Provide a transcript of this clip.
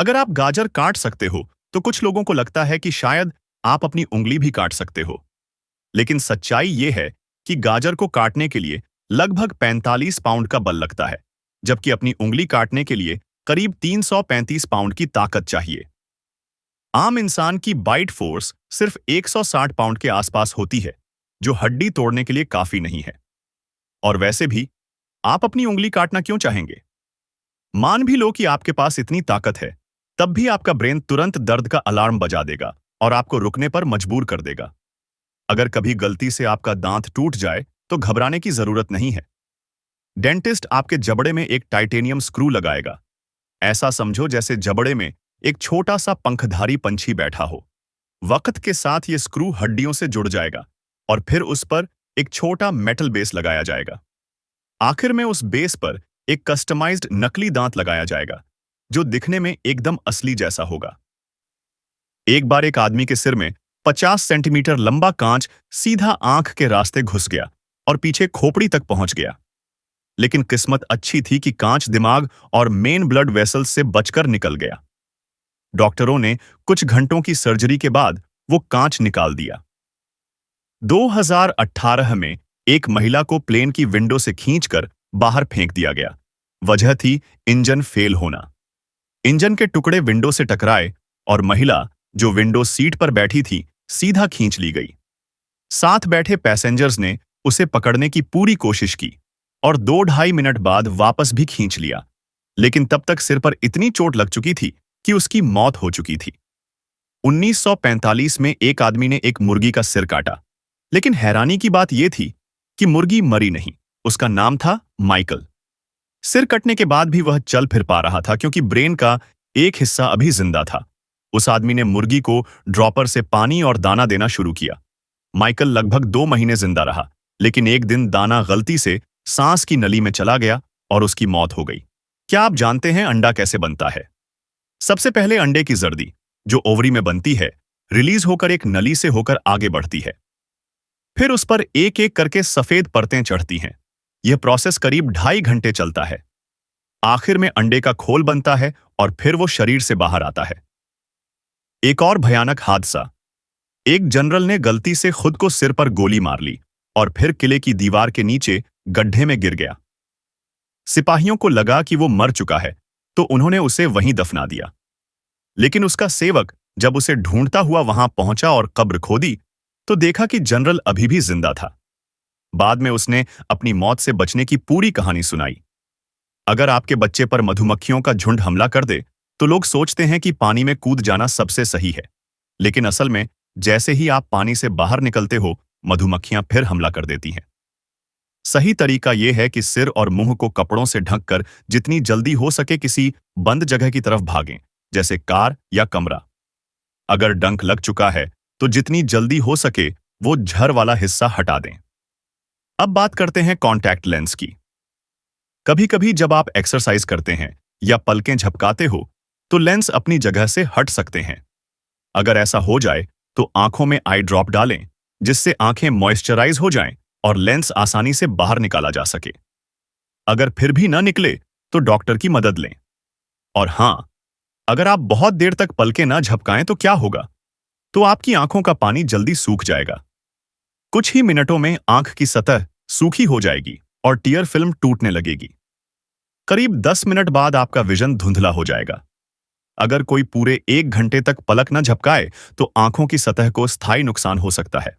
अगर आप गाजर काट सकते हो, तो कुछ लोगों को लगता है कि शायद आप अपनी उंगली भी काट सकते हो। लेकिन सच्चाई ये है कि गाजर को काटने के लिए लगभग 45 पाउंड का बल लगता है, जबकि अपनी उंगली काटने के लिए करीब 335 पाउंड की ताकत चाहिए। आम इंसान की बाइट फोर्स सिर्फ 160 पाउंड के आसपास होती है, जो हड्डी तोड़ने के लिए काफी नहीं है। और वैसे भी, आप अपनी उंगली काटना क्यों चाहेंगे? मान भी लो कि आपके पास इतनी ताकत है, तब भी आपका ब्रेन तुरंत दर्द का अलार्म बजा देगा और आपको रुकने पर मजबूर कर देगा। अगर कभी गलती से आपका दांत टूट जाए, तो घबराने की जरूरत नहीं है। डेंटिस्ट आपके जबड़े में एक टाइटेनियम स्क्रू लगाएगा। ऐसा समझो जैसे जबड़े में एक छोटा सा पंखधारी पंछी बैठा हो। वक्त के साथ ये स्क्रू हड्डियों से जुड़ जाएगा और फिर उस पर एक छोटा मेटल बेस लगाया जाएगा। आखिर में उस बेस पर एक कस्टमाइज्ड नकली दांत लगाया जाएगा, जो दिखने में एकदम असली जैसा होगा। एक बार एक आदमी के सिर में 50 सेंटीमीटर लंबा कांच सीधा आंख के रास्ते घुस गया और पीछे खोपड़ी तक पहुंच गया। लेकिन किस्मत अच्छी थी कि कांच दिमाग और मेन ब्लड वेसल्स से बचकर निकल गया। डॉक्टरों ने कुछ घंटों की सर्जरी के बाद वो कांच निकाल दिया। 2018 में एक महिला को प्लेन की विंडो से खींचकर बाहर फेंक दिया गया। वजह थी इंजन फेल होना। इंजन के टुकड़े विंडो से टकराए और महिला, जो विंडो सीट पर बैठी थी, सीधा खींच ली गई। साथ बैठे पैसेंजर्स ने उसे पकड़ने की पूरी कोशिश की और 2-2.5 मिनट बाद वापस भी खींच लिया, लेकिन तब तक सिर पर इतनी चोट लग चुकी थी कि उसकी मौत हो चुकी थी। 1945 में एक आदमी ने एक मुर्गी का सिर काटा, लेकिन हैरानी की बात यह थी कि मुर्गी मरी नहीं। उसका नाम था माइकल। सिर कटने के बाद भी वह चल फिर पा रहा था, क्योंकि ब्रेन का एक हिस्सा अभी जिंदा था। उस आदमी ने मुर्गी को ड्रॉपर से पानी और दाना देना शुरू किया। माइकल लगभग 2 महीने जिंदा रहा, लेकिन एक दिन दाना गलती से सांस की नली में चला गया और उसकी मौत हो गई। क्या आप जानते हैं अंडा कैसे बनता है? सबसे पहले अंडे की जर्दी, जो ओवरी में बनती है, रिलीज होकर एक नली से होकर आगे बढ़ती है। फिर उस पर एक एक करके सफेद परतें चढ़ती हैं। यह प्रोसेस करीब 2.5 घंटे चलता है। आखिर में अंडे का खोल बनता है और फिर वो शरीर से बाहर आता है। एक और भयानक हादसा। एक जनरल ने गलती से खुद को सिर पर गोली मार ली और फिर किले की दीवार के नीचे गड्ढे में गिर गया। सिपाहियों को लगा कि वो मर चुका है, तो उन्होंने उसे वहीं दफना दिया। लेकिन उसका सेवक जब उसे ढूंढता हुआ वहां पहुंचा और कब्र खोदी, तो देखा कि जनरल अभी भी जिंदा था। बाद में उसने अपनी मौत से बचने की पूरी कहानी सुनाई। अगर आपके बच्चे पर मधुमक्खियों का झुंड हमला कर दे, तो लोग सोचते हैं कि पानी में कूद जाना सबसे सही है। लेकिन असल में जैसे ही आप पानी से बाहर निकलते हो, मधुमक्खियां फिर हमला कर देती हैं। सही तरीका यह है कि सिर और मुंह को कपड़ों से ढककर जितनी जल्दी हो सके किसी बंद जगह की तरफ भागें, जैसे कार या कमरा। अगर डंक लग चुका है, तो जितनी जल्दी हो सके वो झर वाला हिस्सा हटा दें। अब बात करते हैं कॉन्टैक्ट लेंस की। कभी कभी जब आप एक्सरसाइज करते हैं या पलकें झपकाते हो, तो लेंस अपनी जगह से हट सकते हैं। अगर ऐसा हो जाए, तो आंखों में आई ड्रॉप डालें, जिससे आंखें मॉइस्चराइज हो जाएं और लेंस आसानी से बाहर निकाला जा सके। अगर फिर भी न निकले, तो डॉक्टर की मदद लें। और हां, अगर आप बहुत देर तक पलकें न झपकाएं तो क्या होगा? तो आपकी आंखों का पानी जल्दी सूख जाएगा। कुछ ही मिनटों में आंख की सतह सूखी हो जाएगी और टीयर फिल्म टूटने लगेगी। करीब 10 मिनट बाद आपका विजन धुंधला हो जाएगा। अगर कोई पूरे 1 घंटे तक पलक न झपकाए, तो आंखों की सतह को स्थायी नुकसान हो सकता है।